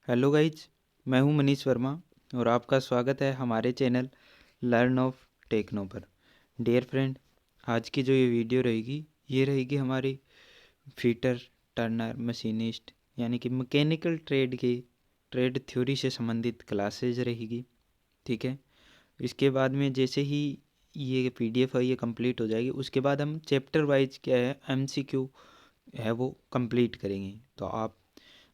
Hello guys, मैं हूं मनीष वर्मा और आपका स्वागत है हमारे चैनल लर्न ऑफ टेक्नो पर। डियर फ्रेंड, आज की जो ये वीडियो रहेगी ये रहेगी हमारी फिटर, टर्नर, मशीनिस्ट यानी कि मैकेनिकल ट्रेड की ट्रेड थ्योरी से संबंधित क्लासेज रहेगी। ठीक है, इसके बाद में जैसे ही ये पीडीएफ है ये कंप्लीट हो जाएगी, उसके बाद हम चैप्टर वाइज क्या है एमसीक्यू है वो कंप्लीट करेंगे। तो आप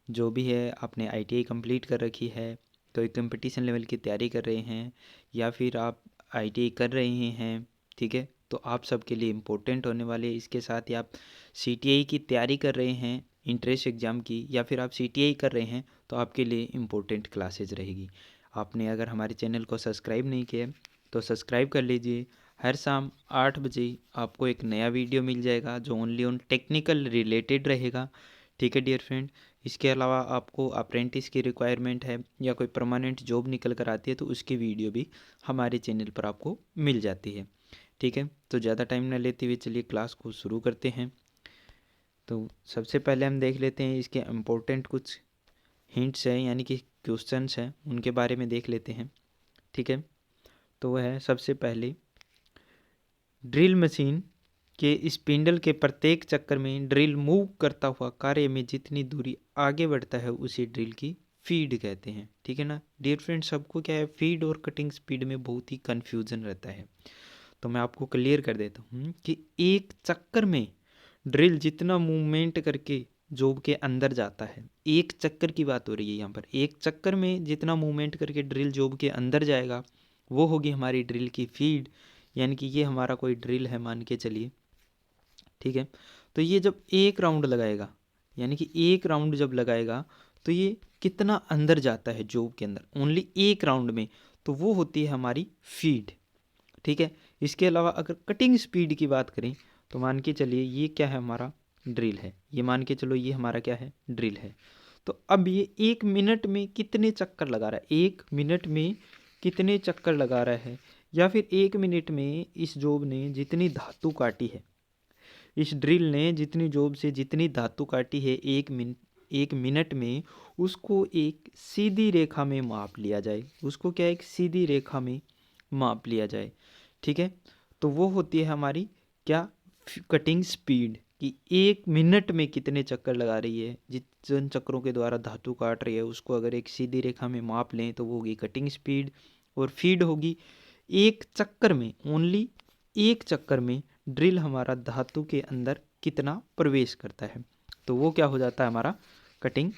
जो भी है आपने आईटीआई कंप्लीट कर रखी है, कोई कंपटीशन लेवल की तैयारी कर रहे हैं या फिर आप आईटीआई कर रहे हैं, ठीक है, तो आप सबके लिए इम्पोर्टेंट होने वाले हैं। इसके साथ ही आप सीटीआई की तैयारी कर रहे हैं इंट्रेंस एग्ज़ाम की, या फिर आप सीटीआई कर रहे हैं, तो आपके लिए इम्पोर्टेंट क्लासेज रहेगी। आपने अगर हमारे चैनल को सब्सक्राइब नहीं किया तो सब्सक्राइब कर लीजिए। हर शाम 8 बजे आपको एक नया वीडियो मिल जाएगा जो ओनली ऑन टेक्निकल रिलेटेड रहेगा। ठीक है डियर फ्रेंड, इसके अलावा आपको अप्रेंटिस की रिक्वायरमेंट है या कोई परमानेंट जॉब निकल कर आती है तो उसकी वीडियो भी हमारे चैनल पर आपको मिल जाती है। ठीक है, तो ज़्यादा टाइम न लेते हुए चलिए क्लास को शुरू करते हैं। तो सबसे पहले हम देख लेते हैं इसके इम्पोर्टेंट कुछ हिंट्स हैं यानी कि क्वेश्चंस हैं, उनके बारे में देख लेते हैं। ठीक है, तो वह है सबसे पहले, ड्रिल मशीन के स्पिंडल के प्रत्येक चक्कर में ड्रिल मूव करता हुआ कार्य में जितनी दूरी आगे बढ़ता है उसे ड्रिल की फीड कहते हैं। ठीक है ना डियर फ्रेंड, सबको क्या है फीड और कटिंग स्पीड में बहुत ही कन्फ्यूजन रहता है। तो मैं आपको क्लियर कर देता हूँ कि एक चक्कर में ड्रिल जितना मूवमेंट करके जॉब के अंदर जाता है, एक चक्कर की बात हो रही है यहाँ पर, एक चक्कर में जितना मूवमेंट करके ड्रिल जॉब के अंदर जाएगा वो होगी हमारी ड्रिल की फीड। यानी कि ये हमारा कोई ड्रिल है मान के चलिए। ठीक है, तो ये जब एक राउंड लगाएगा, यानी कि एक राउंड जब लगाएगा तो ये कितना अंदर जाता है जॉब के अंदर ओनली एक राउंड में, तो वो होती है हमारी फीड। ठीक है, इसके अलावा अगर कटिंग स्पीड की बात करें तो मान के चलिए ये क्या है हमारा ड्रिल है, ये मान के चलो ये हमारा क्या है ड्रिल है। तो अब ये एक मिनट में कितने चक्कर लगा रहा है, एक मिनट में कितने चक्कर लगा रहा है, या फिर एक मिनट में इस जॉब ने जितनी धातु काटी है, इस ड्रिल ने जितनी जॉब से जितनी धातु काटी है एक मिनट में, उसको एक सीधी रेखा में माप लिया जाए, उसको क्या एक सीधी रेखा में माप लिया जाए। ठीक है, तो वो होती है हमारी क्या कटिंग स्पीड, कि एक मिनट में कितने चक्कर लगा रही है, जिन चक्करों के द्वारा धातु काट रही है उसको अगर एक सीधी रेखा में माप लें तो वो होगी कटिंग स्पीड। और फीड होगी एक चक्कर में, ओनली एक चक्कर में ड्रिल हमारा धातु के अंदर कितना प्रवेश करता है, तो वो क्या हो जाता है हमारा कटिंग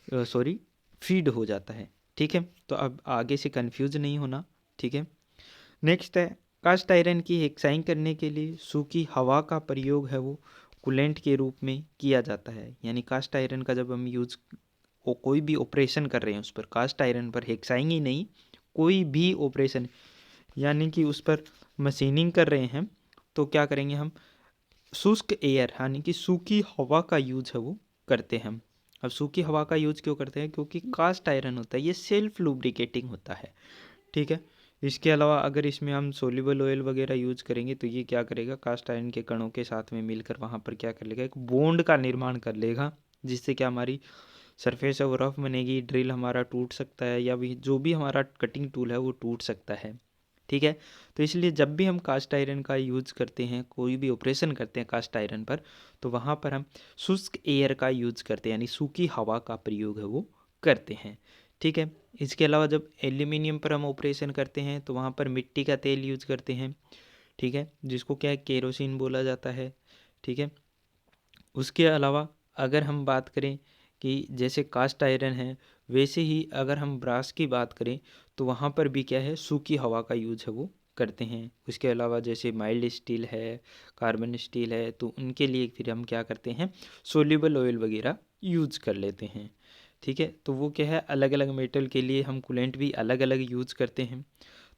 सॉरी फीड हो जाता है। ठीक है, तो अब आगे से कंफ्यूज नहीं होना। ठीक है, नेक्स्ट है, कास्ट आयरन की हेक्साइंग करने के लिए सूखी हवा का प्रयोग है वो कूलेंट के रूप में किया जाता है। यानी कास्ट आयरन का जब हम यूज़ कोई भी ऑपरेशन कर रहे हैं उस पर, कास्ट आयरन पर हेक्साइंग ही नहीं, कोई भी ऑपरेशन यानी कि उस पर मशीनिंग कर रहे हैं, तो क्या करेंगे हम शुष्क एयर यानी कि सूखी हवा का यूज है वो करते हैं हम। अब सूखी हवा का यूज क्यों करते हैं, क्योंकि कास्ट आयरन होता है ये सेल्फ लुब्रिकेटिंग होता है। ठीक है, इसके अलावा अगर इसमें हम सोल्यूबल ऑयल वगैरह यूज करेंगे तो ये क्या करेगा, कास्ट आयरन के कणों के साथ में मिलकर वहाँ पर क्या कर लेगा, एक बॉन्ड का निर्माण कर लेगा, जिससे क्या हमारी सरफेस है वो रफ बनेगी, ड्रिल हमारा टूट सकता है या भी जो भी हमारा कटिंग टूल है वो टूट सकता है। ठीक है, तो इसलिए जब भी हम कास्ट आयरन का यूज़ करते हैं, कोई भी ऑपरेशन करते हैं कास्ट आयरन पर, तो वहाँ पर हम शुष्क एयर का यूज़ करते हैं, यानी सूखी हवा का प्रयोग है वो करते हैं। ठीक है, इसके अलावा जब एल्यूमिनियम पर हम ऑपरेशन करते हैं तो वहाँ पर मिट्टी का तेल यूज़ करते हैं। ठीक है, जिसको क्या है केरोसिन बोला जाता है। ठीक है, उसके अलावा अगर हम बात करें कि जैसे कास्ट आयरन है, वैसे ही अगर हम ब्रास की बात करें तो वहाँ पर भी क्या है सूखी हवा का यूज है वो करते हैं। उसके अलावा जैसे माइल्ड स्टील है, कार्बन स्टील है, तो उनके लिए फिर हम क्या करते हैं सोल्यूबल ऑयल वगैरह यूज कर लेते हैं। ठीक है, तो वो क्या है अलग अलग मेटल के लिए हम कूलेंट भी अलग अलग यूज करते हैं।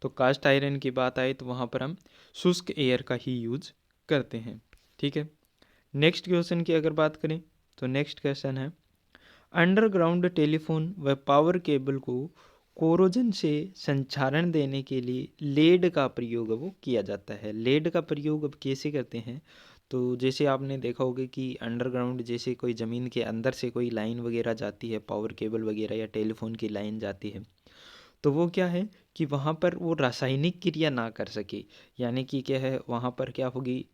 तो कास्ट आयरन की बात आए तो वहाँ पर हम शुष्क एयर का ही यूज करते हैं। ठीक है, नेक्स्ट क्वेश्चन की अगर बात करें तो नेक्स्ट क्वेश्चन है, अंडरग्राउंड टेलीफोन व पावर केबल को कोरोजन से संचारण देने के लिए लेड का प्रयोग वो किया जाता है। लेड का प्रयोग अब कैसे करते हैं, तो जैसे आपने देखा होगा कि अंडरग्राउंड जैसे कोई ज़मीन के अंदर से कोई लाइन वगैरह जाती है, पावर केबल वगैरह या टेलीफोन की लाइन जाती है, तो वो क्या है कि वहाँ पर वो रासायनिक क्रिया ना कर सके, यानी कि क्या है वहाँ पर क्या होगी,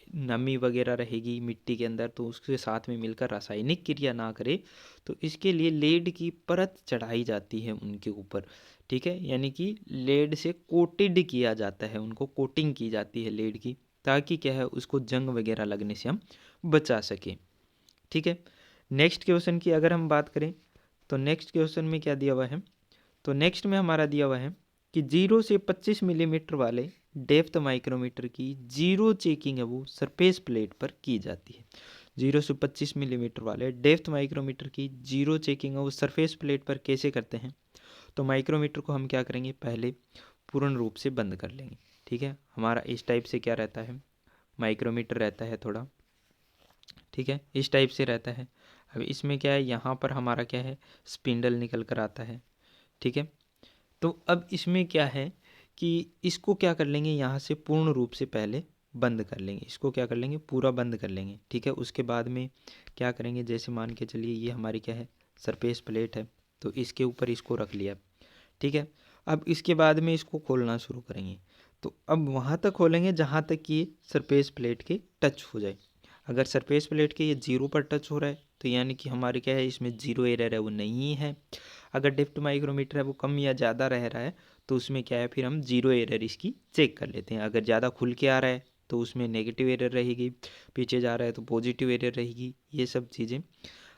नमी वगैरह रहेगी मिट्टी के अंदर, तो उसके साथ में मिलकर रासायनिक क्रिया ना करे, तो इसके लिए लेड की परत चढ़ाई जाती है उनके ऊपर। ठीक है, यानी कि लेड से कोटेड किया जाता है, उनको कोटिंग की जाती है लेड की, ताकि क्या है उसको जंग वगैरह लगने से हम बचा सकें। ठीक है, नेक्स्ट क्वेश्चन की अगर हम बात करें तो नेक्स्ट क्वेश्चन में क्या दिया हुआ है, तो नेक्स्ट में हमारा दिया हुआ है कि 0 से 25 मिलीमीटर वाले डेप्थ माइक्रोमीटर की जीरो चेकिंग है वो सरफेस प्लेट पर की जाती है। 0 से 25 मिलीमीटर वाले डेप्थ माइक्रोमीटर की जीरो चेकिंग है वो सरफेस प्लेट पर कैसे करते हैं, तो माइक्रोमीटर को हम क्या करेंगे, पहले पूर्ण रूप से बंद कर लेंगे। ठीक है, हमारा इस टाइप से क्या रहता है, माइक्रोमीटर रहता है थोड़ा, ठीक है, इस टाइप से रहता है। अब इसमें क्या है, यहाँ पर हमारा क्या है, स्पिंडल निकल कर आता है। ठीक है, तो अब इसमें क्या है कि इसको क्या कर लेंगे, यहाँ से पूर्ण रूप से पहले बंद कर लेंगे, इसको क्या कर लेंगे, पूरा बंद कर लेंगे। ठीक है, उसके बाद में क्या करेंगे, जैसे मान के चलिए ये हमारी क्या है, सरफेस प्लेट है, तो इसके ऊपर इसको रख लिया। ठीक है, अब इसके बाद में इसको खोलना शुरू करेंगे, तो अब वहाँ तक खोलेंगे जहाँ तक ये सरफेस प्लेट के टच हो जाए। अगर सरफेस प्लेट के ये जीरो पर टच हो रहा है तो यानी कि हमारे क्या है, इसमें जीरो एरर है वो नहीं है। अगर डेप्थ माइक्रोमीटर है वो कम या ज़्यादा रह रहा है तो उसमें क्या है, फिर हम जीरो एरर इसकी चेक कर लेते हैं। अगर ज़्यादा खुल के आ रहा है तो उसमें नेगेटिव एरर रहेगी, पीछे जा रहा है तो पॉजिटिव एरर रहेगी। ये सब चीज़ें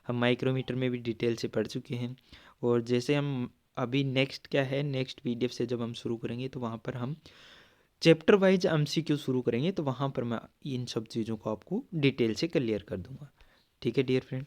हम माइक्रोमीटर में भी डिटेल से पढ़ चुके हैं। और जैसे हम अभी नेक्स्ट क्या है, नेक्स्ट पीडीएफ से जब हम शुरू करेंगे तो वहाँ पर हम चैप्टर वाइज एमसीक्यू शुरू करेंगे, तो वहाँ पर मैं इन सब चीज़ों को आपको डिटेल से क्लियर कर दूंगा। ठीक है डियर फ्रेंड,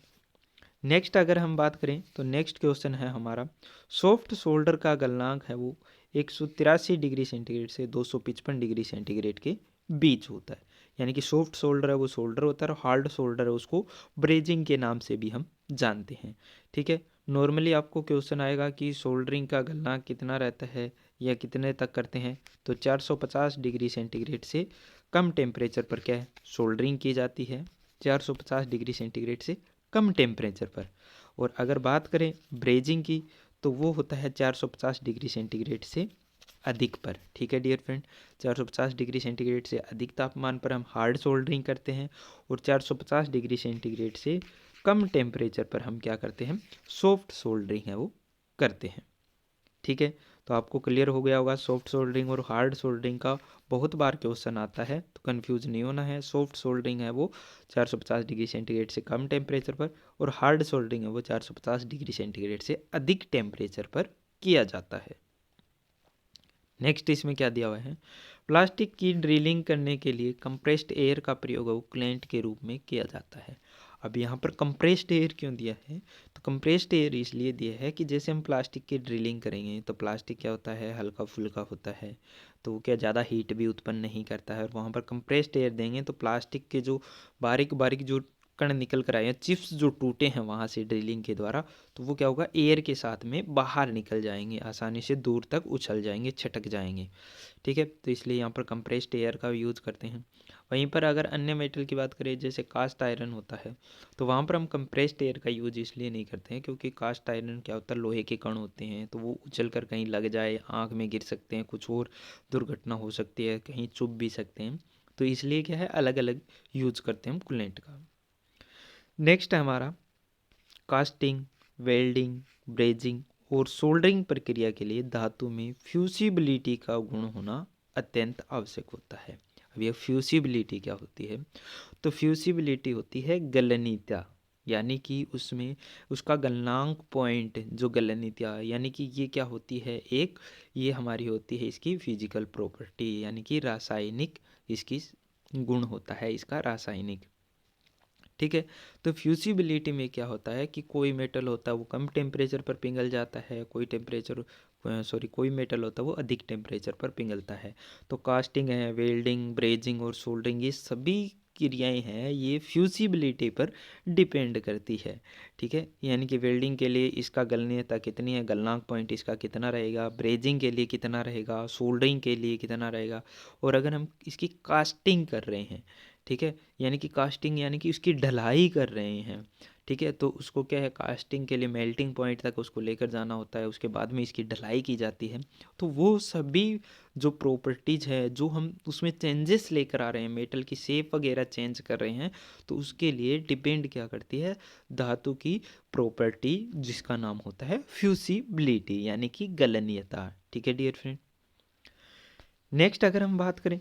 नेक्स्ट अगर हम बात करें तो नेक्स्ट क्वेश्चन है हमारा, सॉफ्ट सोल्डर का गलनांक है वो 183 डिग्री सेंटीग्रेड से 255 डिग्री सेंटीग्रेड के बीच होता है। यानी कि सॉफ्ट सोल्डर है वो सोल्डर होता है और हार्ड सोल्डर है उसको ब्रेजिंग के नाम से भी हम जानते हैं। ठीक है, नॉर्मली आपको क्वेश्चन आएगा कि सोल्डरिंग का गलनांक कितना रहता है या कितने तक करते हैं, तो 450 डिग्री सेंटीग्रेड से कम टेम्परेचर पर क्या है, सोल्डरिंग की जाती है, 450 डिग्री सेंटीग्रेड से कम टेम्परेचर पर। और अगर बात करें ब्रेजिंग की तो वो होता है 450 डिग्री सेंटीग्रेड से अधिक पर। ठीक है डियर फ्रेंड, 450 डिग्री सेंटीग्रेड से अधिक तापमान पर हम हार्ड सोल्डरिंग करते हैं और 450 डिग्री सेंटीग्रेड से कम टेम्परेचर पर हम क्या करते हैं, सॉफ्ट सोल्डरिंग है वो करते हैं। ठीक है, तो आपको क्लियर हो गया होगा सॉफ्ट सोल्डरिंग और हार्ड सोल्डरिंग का बहुत बार क्वेश्चन आता है, तो कंफ्यूज नहीं होना है। सॉफ्ट सोल्डरिंग है वो 450 डिग्री सेंटीग्रेड से कम टेम्परेचर पर और हार्ड सोल्डरिंग है वो 450 डिग्री सेंटीग्रेड से अधिक टेम्परेचर पर किया जाता है। नेक्स्ट इसमें क्या दिया हुआ है, प्लास्टिक की ड्रिलिंग करने के लिए कंप्रेस्ड एयर का प्रयोग वो क्लैंट के रूप में किया जाता है। अब यहाँ पर कंप्रेस्ड एयर क्यों दिया है, तो कंप्रेस्ड एयर इसलिए दिया है कि जैसे हम प्लास्टिक की ड्रिलिंग करेंगे तो प्लास्टिक क्या होता है, हल्का फुल्का होता है, तो वो क्या ज़्यादा हीट भी उत्पन्न नहीं करता है। और वहाँ पर कंप्रेस्ड एयर देंगे तो प्लास्टिक के जो बारीक बारीक जो कण निकल कर आए हैं, चिप्स जो टूटे हैं वहाँ से ड्रिलिंग के द्वारा, तो वो क्या होगा, एयर के साथ में बाहर निकल जाएंगे, आसानी से दूर तक उछल जाएंगे, छटक जाएंगे। ठीक है, तो इसलिए यहाँ पर कंप्रेस्ड एयर का यूज़ करते हैं। वहीं पर अगर अन्य मेटल की बात करें जैसे कास्ट आयरन होता है, तो वहाँ पर हम कंप्रेस्ड एयर का यूज इसलिए नहीं करते हैं क्योंकि कास्ट आयरन क्या होता है, लोहे के कण होते हैं, तो वो उछल कर कहीं लग जाए, आँख में गिर सकते हैं, कुछ और दुर्घटना हो सकती है, कहीं चुभ भी सकते हैं, तो इसलिए क्या है अलग अलग यूज करते हैं हम कूलेंट का। नेक्स्ट है हमारा कास्टिंग, वेल्डिंग, ब्रेजिंग और सोल्डरिंग प्रक्रिया के लिए धातु में फ्यूसिबिलिटी का गुण होना अत्यंत आवश्यक होता है। अब यह फ्यूसिबिलिटी क्या होती है, तो फ्यूसिबिलिटी होती है गलनीयता, यानी कि उसमें उसका गलनांक पॉइंट जो गलनीयता, यानी कि ये क्या होती है, एक ये हमारी होती है इसकी फिजिकल प्रॉपर्टी, यानी कि रासायनिक इसकी गुण होता है इसका रासायनिक। ठीक है, तो फ्यूसिबिलिटी में क्या होता है कि कोई मेटल होता है वो कम टेम्परेचर पर पिघल जाता है, कोई मेटल होता है वो अधिक टेम्परेचर पर पिघलता है। तो कास्टिंग है, वेल्डिंग, ब्रेजिंग और सोल्डरिंग, ये सभी क्रियाएं हैं ये फ्यूसिबिलिटी पर डिपेंड करती है। ठीक है, यानी कि वेल्डिंग के लिए इसका गलनीयता कितनी है, गलनांक पॉइंट इसका कितना रहेगा, ब्रेजिंग के लिए कितना रहेगा, सोल्डरिंग के लिए कितना रहेगा, और अगर हम इसकी कास्टिंग कर रहे हैं, ठीक है, यानी कि कास्टिंग यानी कि उसकी ढलाई कर रहे हैं। ठीक है, तो उसको क्या है, कास्टिंग के लिए मेल्टिंग पॉइंट तक उसको लेकर जाना होता है, उसके बाद में इसकी ढलाई की जाती है। तो वो सभी जो प्रॉपर्टीज है, जो हम उसमें चेंजेस लेकर आ रहे हैं, मेटल की शेप वगैरह चेंज कर रहे हैं, तो उसके लिए डिपेंड क्या करती है, धातु की प्रॉपर्टी, जिसका नाम होता है फ्यूसिबिलिटी यानी कि गलनीयता। ठीक है डियर फ्रेंड। नेक्स्ट अगर हम बात करें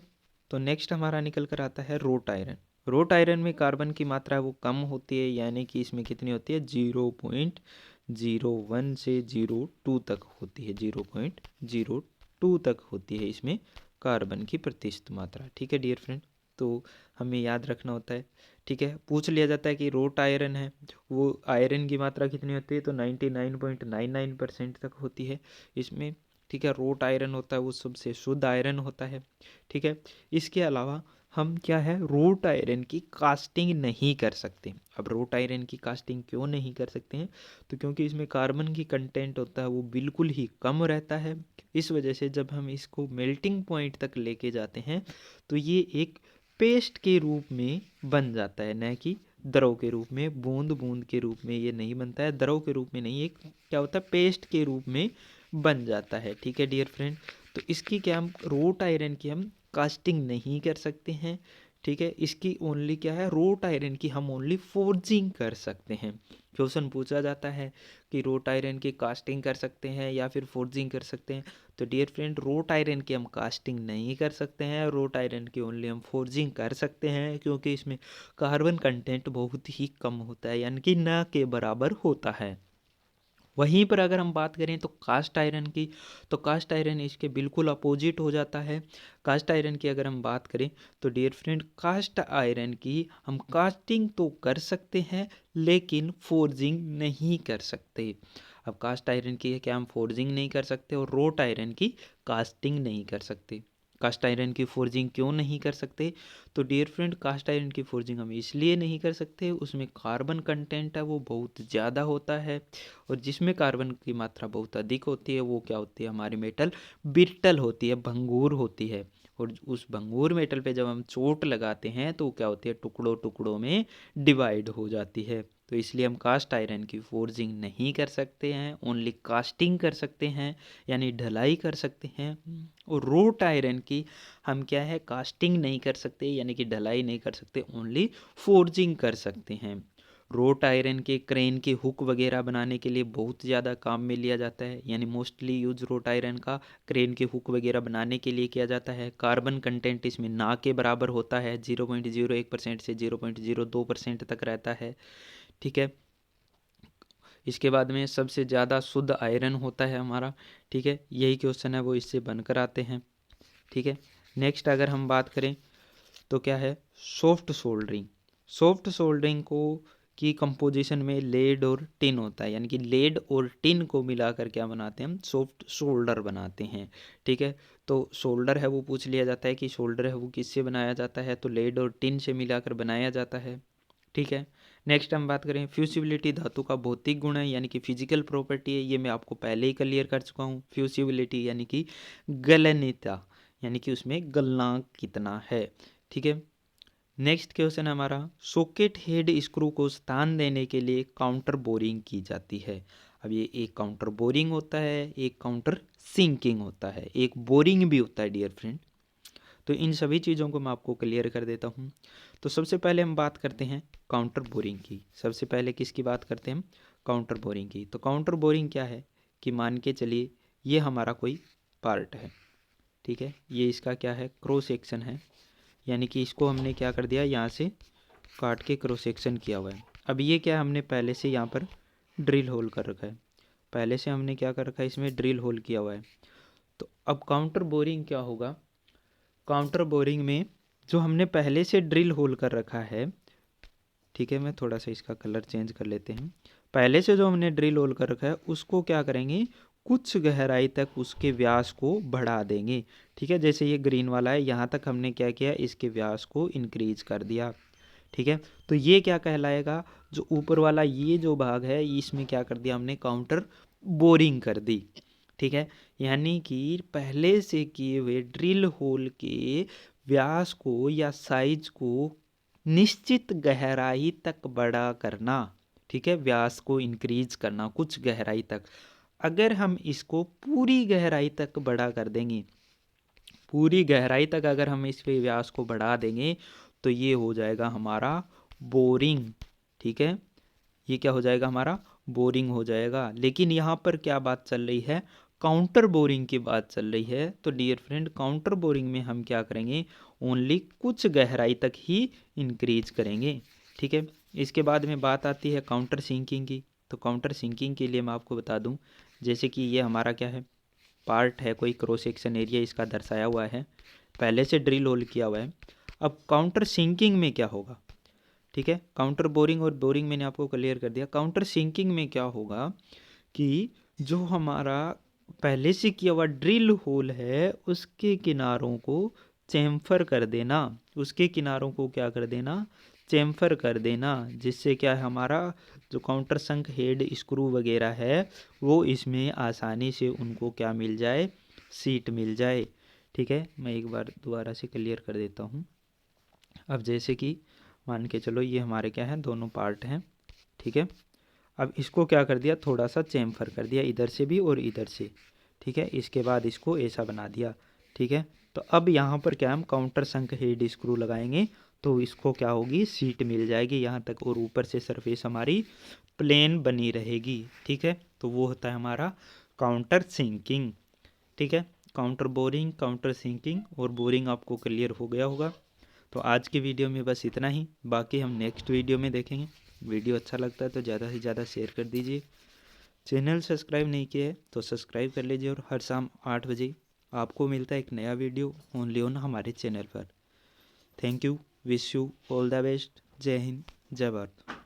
तो नेक्स्ट हमारा निकल कर आता है रोट आयरन। रोट आयरन में कार्बन की मात्रा वो कम होती है, यानी कि इसमें कितनी होती है, 0.01 से 0.2 तक होती है, 0.02 तक होती है इसमें कार्बन की प्रतिशत मात्रा। ठीक है डियर फ्रेंड, तो हमें याद रखना होता है। ठीक है, पूछ लिया जाता है कि रोट आयरन है वो आयरन की मात्रा कितनी होती है, तो 99.99% तक होती है इसमें। ठीक है, रोट आयरन होता है वो सबसे शुद्ध आयरन होता है। ठीक है, इसके अलावा हम क्या है, रोट आयरन की कास्टिंग नहीं कर सकते। अब रोट आयरन की कास्टिंग क्यों नहीं कर सकते हैं, तो क्योंकि इसमें कार्बन की कंटेंट होता है वो बिल्कुल ही कम रहता है। इस वजह से जब हम इसको मेल्टिंग पॉइंट तक लेके जाते हैं तो ये एक पेस्ट के रूप में बन जाता है, न कि द्रव के रूप में, बूंद बूंद के रूप में ये नहीं बनता है, द्रव के रूप में नहीं, एक क्या होता है, पेस्ट के रूप में बन जाता है। ठीक है डियर फ्रेंड, तो इसकी क्या, हम रोट आयरन की हम कास्टिंग नहीं कर सकते हैं। ठीक है, इसकी ओनली क्या है, रोट आयरन की हम ओनली फोर्जिंग कर सकते हैं। क्वेश्चन पूछा जाता है कि रोट आयरन की कास्टिंग कर सकते हैं या फिर फोर्जिंग कर सकते हैं, तो डियर फ्रेंड रोट आयरन की हम कास्टिंग नहीं कर सकते हैं, रोट आयरन की ओनली हम फोर्जिंग कर सकते हैं, क्योंकि इसमें कार्बन कंटेंट बहुत ही कम होता है, यानी कि न के बराबर होता है। वहीं पर अगर हम बात करें तो कास्ट आयरन की, तो कास्ट आयरन इसके बिल्कुल अपोजिट हो जाता है। कास्ट आयरन की अगर हम बात करें तो डियर फ्रेंड कास्ट आयरन की हम कास्टिंग तो कर सकते हैं लेकिन फोर्जिंग नहीं कर सकते। अब कास्ट आयरन की क्या हम फोर्जिंग नहीं कर सकते और रोट आयरन की कास्टिंग नहीं कर सकते। कास्ट आयरन की फोर्जिंग क्यों नहीं कर सकते, तो डियर फ्रेंड कास्ट आयरन की फोर्जिंग हम इसलिए नहीं कर सकते, उसमें कार्बन कंटेंट है वो बहुत ज़्यादा होता है, और जिसमें कार्बन की मात्रा बहुत अधिक होती है वो क्या होती है, हमारी मेटल ब्रिटल होती है, भंगूर होती है। और उस भंगूर मेटल पे जब हम चोट लगाते हैं तो क्या होती है, टुकड़ों टुकड़ों में डिवाइड हो जाती है। तो इसलिए हम कास्ट आयरन की फोर्जिंग नहीं कर सकते हैं, ओनली कास्टिंग कर सकते हैं, यानी ढलाई कर सकते हैं। और रोट आयरन की हम क्या है, कास्टिंग नहीं कर सकते यानी कि ढलाई नहीं कर सकते, ओनली फोर्जिंग कर सकते हैं। रोट आयरन के क्रेन के हुक वगैरह बनाने के लिए बहुत ज़्यादा काम में लिया जाता है, यानी मोस्टली यूज रोट आयरन का क्रेन के हुक वगैरह बनाने के लिए किया जाता है। कार्बन कंटेंट इसमें ना के बराबर होता है, 0.01% से 0.02% तक रहता है। ठीक है, इसके बाद में सबसे ज़्यादा शुद्ध आयरन होता है हमारा। ठीक है, यही क्वेश्चन है वो इससे बनकर आते हैं। ठीक है, नेक्स्ट अगर हम बात करें तो क्या है, सॉफ्ट सोल्डरिंग। सॉफ्ट सोल्डरिंग को की कंपोजिशन में लेड और टिन होता है, यानी कि लेड और टिन को मिलाकर क्या बनाते हैं, हम सॉफ्ट सोल्डर बनाते हैं। ठीक है, तो सोल्डर है वो पूछ लिया जाता है कि सोल्डर है वो किससे बनाया जाता है, तो लेड और टिन से मिलाकर बनाया जाता है। ठीक है, नेक्स्ट हम बात करें फ्यूसिबिलिटी, धातु का भौतिक गुण है यानी कि फिजिकल प्रॉपर्टी है, ये मैं आपको पहले ही क्लियर कर चुका हूँ। फ्यूसिबिलिटी यानी कि गलनीयता, यानी कि उसमें गलनांक कितना है। ठीक है, नेक्स्ट क्वेश्चन है हमारा, सॉकेट हेड स्क्रू को स्थान देने के लिए काउंटर बोरिंग की जाती है। अब ये एक काउंटर बोरिंग होता है, एक काउंटर सिंकिंग होता है, एक बोरिंग भी होता है डियर फ्रेंड। तो इन सभी चीज़ों को मैं आपको क्लियर कर देता हूँ। तो सबसे पहले हम बात करते हैं काउंटर बोरिंग की। सबसे पहले किसकी बात करते हैं हम, काउंटर बोरिंग की। तो काउंटर बोरिंग क्या है कि मान के चलिए ये हमारा कोई पार्ट है। ठीक है, ये इसका क्या है, क्रॉस सेक्शन है, यानी कि इसको हमने क्या कर दिया, यहाँ से काट के क्रॉस सेक्शन किया हुआ है। अब ये क्या, हमने पहले से यहाँ पर ड्रिल होल कर रखा है, पहले से हमने क्या कर रखा है, इसमें ड्रिल होल किया हुआ है। तो अब काउंटर बोरिंग क्या होगा, काउंटर बोरिंग में जो हमने पहले से ड्रिल होल कर रखा है, ठीक है, मैं थोड़ा सा इसका कलर चेंज कर लेते हैं। पहले से जो हमने ड्रिल होल कर रखा है उसको क्या करेंगे, कुछ गहराई तक उसके व्यास को बढ़ा देंगे। ठीक है, जैसे ये ग्रीन वाला है, यहाँ तक हमने क्या किया, इसके व्यास को इंक्रीज कर दिया। ठीक है, तो ये क्या कहलाएगा, जो ऊपर वाला ये जो भाग है इसमें क्या कर दिया हमने, काउंटर बोरिंग कर दी। ठीक है, यानी कि पहले से किए हुए ड्रिल होल के व्यास को या साइज को निश्चित गहराई तक बड़ा करना, ठीक है, व्यास को इंक्रीज करना कुछ गहराई तक। अगर हम इसको पूरी गहराई तक बड़ा कर देंगे, पूरी गहराई तक अगर हम इस पे व्यास को बढ़ा देंगे तो ये हो जाएगा हमारा बोरिंग, ठीक है, ये क्या हो जाएगा हमारा बोरिंग हो जाएगा। लेकिन यहाँ पर क्या बात चल रही है, काउंटर बोरिंग की बात चल रही है। तो डियर फ्रेंड, काउंटर बोरिंग में हम क्या करेंगे, ओनली कुछ गहराई तक ही इंक्रीज करेंगे, ठीक है। इसके बाद में बात आती है काउंटर सिंकिंग की। तो काउंटर सिंकिंग के लिए मैं आपको बता दूं, जैसे कि ये हमारा क्या है, पार्ट है, कोई क्रॉस सेक्शन एरिया इसका दर्शाया हुआ है, पहले से ड्रिल होल किया हुआ है। अब काउंटर सिंकिंग में क्या होगा, ठीक है, काउंटर बोरिंग और बोरिंग मैंने आपको क्लियर कर दिया। काउंटर सिंकिंग में क्या होगा कि जो हमारा पहले से किया हुआ ड्रिल होल है उसके किनारों को चैम्फर कर देना, उसके किनारों को क्या कर देना, चैम्फर कर देना, जिससे क्या है हमारा जो काउंटर संक हेड स्क्रू वगैरह है वो इसमें आसानी से उनको क्या मिल जाए, सीट मिल जाए, ठीक है। मैं एक बार दोबारा से क्लियर कर देता हूँ। अब जैसे कि मान के चलो ये हमारे क्या है, दोनों पार्ट हैं, ठीक है। अब इसको क्या कर दिया, थोड़ा सा चैम्फर कर दिया इधर से भी और इधर से, ठीक है। इसके बाद इसको ऐसा बना दिया, ठीक है। तो अब यहाँ पर क्या हम काउंटर संक हेड स्क्रू लगाएंगे तो इसको क्या होगी, सीट मिल जाएगी यहाँ तक, और ऊपर से सरफेस हमारी प्लेन बनी रहेगी, ठीक है। तो वो होता है हमारा काउंटर सिंकिंग, ठीक है। काउंटर बोरिंग, काउंटर सिंकिंग और बोरिंग आपको क्लियर हो गया होगा। तो आज की वीडियो में बस इतना ही, बाकी हम नेक्स्ट वीडियो में देखेंगे। वीडियो अच्छा लगता है तो ज़्यादा से ज़्यादा शेयर कर दीजिए। चैनल सब्सक्राइब नहीं किया है तो सब्सक्राइब कर लीजिए, और हर शाम 8 बजे आपको मिलता है एक नया वीडियो ओनली ऑन हमारे चैनल पर। Thank you, wish you all the best, जय हिंद, जय भारत।